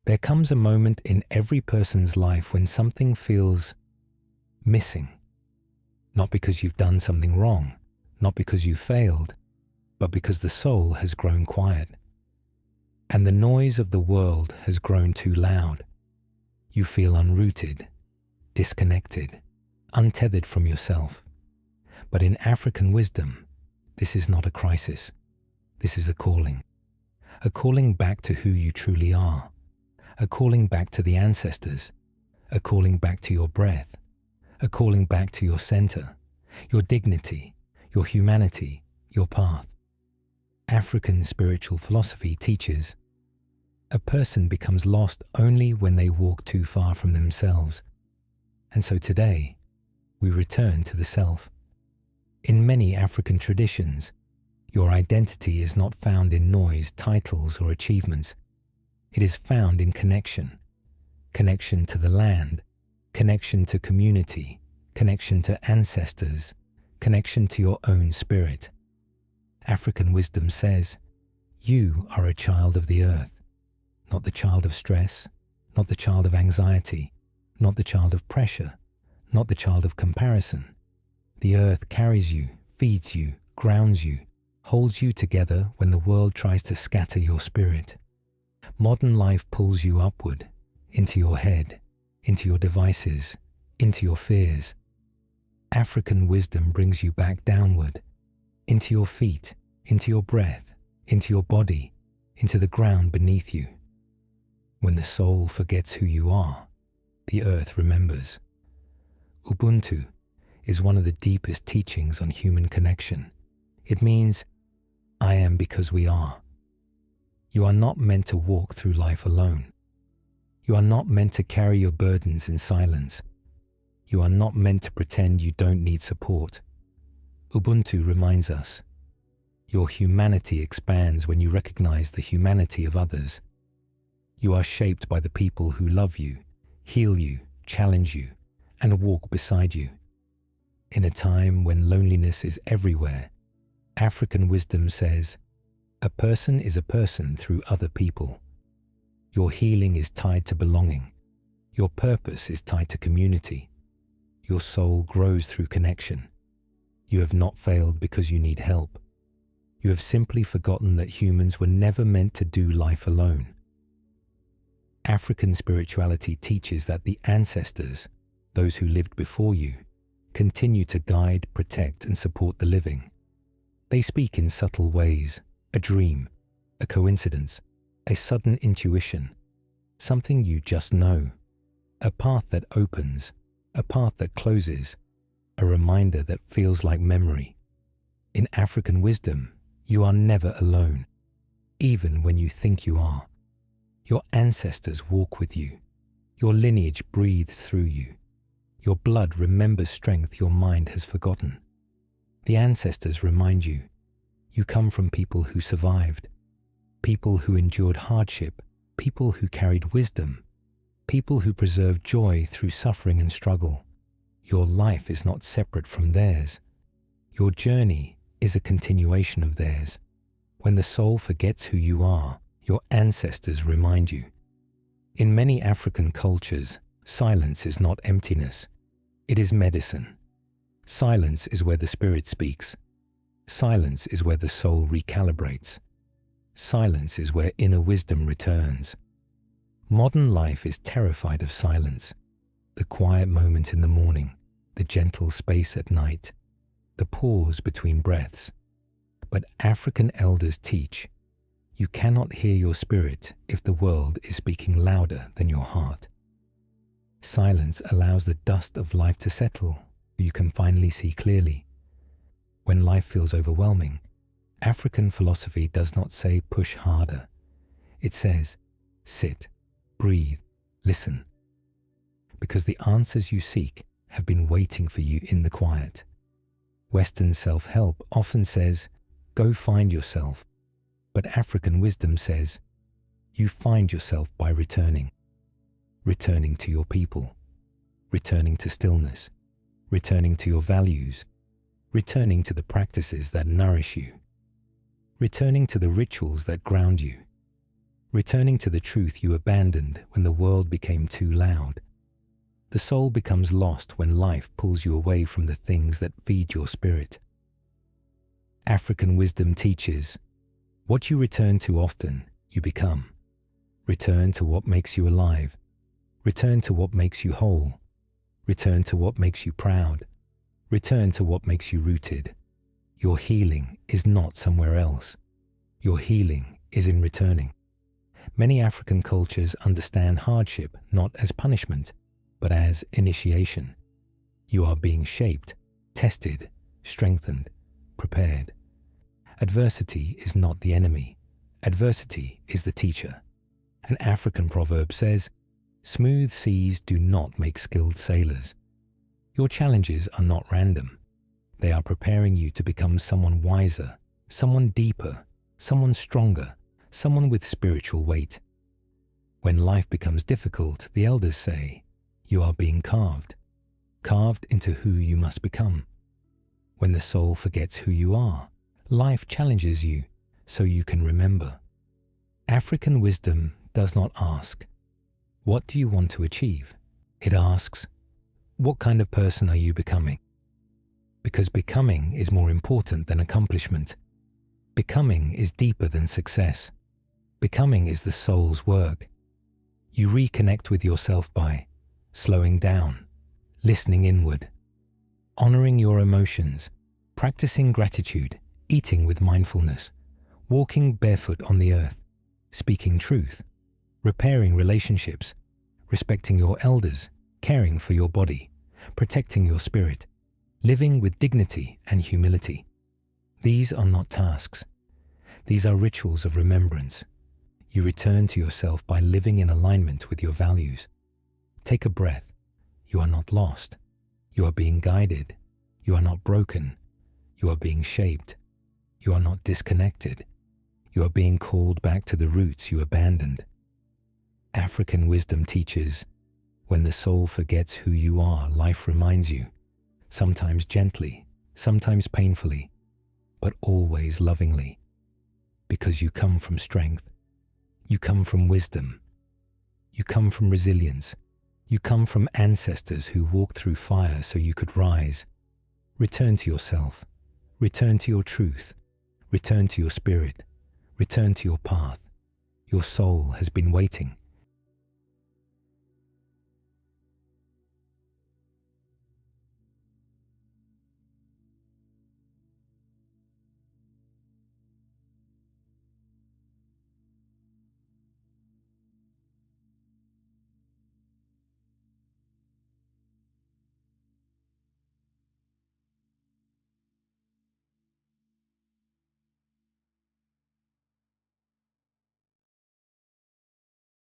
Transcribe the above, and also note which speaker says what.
Speaker 1: There comes a moment in every person's life when something feels missing. Not because you've done something wrong, not because you failed, but because the soul has grown quiet. And the noise of the world has grown too loud. You feel unrooted, disconnected, untethered from yourself. But in African wisdom, this is not a crisis. This is a calling back to who you truly are, a calling back to the ancestors, a calling back to your breath, a calling back to your center, your dignity, your humanity, your path. African spiritual philosophy teaches a person becomes lost only when they walk too far from themselves. And so today, we return to the self. In many African traditions, your identity is not found in noise, titles, or achievements. It is found in connection. Connection to the land, connection to community, connection to ancestors, connection to your own spirit. African wisdom says, you are a child of the earth, not the child of stress, not the child of anxiety, not the child of pressure, not the child of comparison. The earth carries you, feeds you, grounds you, holds you together when the world tries to scatter your spirit. Modern life pulls you upward, into your head, into your devices, into your fears. African wisdom brings you back downward, into your feet, into your breath, into your body, into the ground beneath you. When the soul forgets who you are, the earth remembers. Ubuntu is one of the deepest teachings on human connection. It means, I am because we are. You are not meant to walk through life alone. You are not meant to carry your burdens in silence. You are not meant to pretend you don't need support. Ubuntu reminds us, your humanity expands when you recognize the humanity of others. You are shaped by the people who love you, heal you, challenge you, and walk beside you. In a time when loneliness is everywhere, African wisdom says, a person is a person through other people. Your healing is tied to belonging. Your purpose is tied to community. Your soul grows through connection. You have not failed because you need help. You have simply forgotten that humans were never meant to do life alone. African spirituality teaches that the ancestors, those who lived before you, continue to guide, protect, and support the living. They speak in subtle ways, a dream, a coincidence, a sudden intuition, something you just know, a path that opens, a path that closes, a reminder that feels like memory. In African wisdom, you are never alone, even when you think you are. Your ancestors walk with you. Your lineage breathes through you. Your blood remembers strength your mind has forgotten. The ancestors remind you, you come from people who survived, people who endured hardship, people who carried wisdom, people who preserved joy through suffering and struggle. Your life is not separate from theirs. Your journey is a continuation of theirs. When the soul forgets who you are, your ancestors remind you. In many African cultures, silence is not emptiness. It is medicine. Silence is where the spirit speaks. Silence is where the soul recalibrates. Silence is where inner wisdom returns. Modern life is terrified of silence. The quiet moment in the morning, the gentle space at night, the pause between breaths. But African elders teach, you cannot hear your spirit if the world is speaking louder than your heart. Silence allows the dust of life to settle, so you can finally see clearly. When life feels overwhelming, African philosophy does not say push harder. It says, sit, breathe, listen. Because the answers you seek have been waiting for you in the quiet. Western self-help often says, go find yourself. But African wisdom says, you find yourself by returning. Returning to your people. Returning to stillness. Returning to your values. Returning to the practices that nourish you. Returning to the rituals that ground you. returning to the truth you abandoned when the world became too loud. The soul becomes lost when life pulls you away from the things that feed your spirit. African wisdom teaches, what you return to often, you become. Return to what makes you alive. Return to what makes you whole. Return to what makes you proud. Return to what makes you rooted. Your healing is not somewhere else. Your healing is in returning. Many African cultures understand hardship not as punishment, but as initiation. You are being shaped, tested, strengthened, prepared. Adversity is not the enemy. Adversity is the teacher. An African proverb says, smooth seas do not make skilled sailors. Your challenges are not random. They are preparing you to become someone wiser, someone deeper, someone stronger, someone with spiritual weight. When life becomes difficult, the elders say, you are being carved into who you must become. When the soul forgets who you are, life challenges you so you can remember. African wisdom does not ask, what do you want to achieve? It asks, what kind of person are you becoming? Because becoming is more important than accomplishment. Becoming is deeper than success. Becoming is the soul's work. You reconnect with yourself by slowing down, listening inward, honoring your emotions, practicing gratitude, eating with mindfulness, walking barefoot on the earth, speaking truth, repairing relationships, respecting your elders, caring for your body, protecting your spirit, living with dignity and humility. These are not tasks. These are rituals of remembrance. You return to yourself by living in alignment with your values. Take a breath. You are not lost. You are being guided. You are not broken. You are being shaped. You are not disconnected. You are being called back to the roots you abandoned. African wisdom teaches, when the soul forgets who you are, life reminds you, sometimes gently, sometimes painfully, but always lovingly, because you come from strength, you come from wisdom, you come from resilience, you come from ancestors who walked through fire so you could rise. Return to yourself, return to your truth, return to your spirit, return to your path. Your soul has been waiting.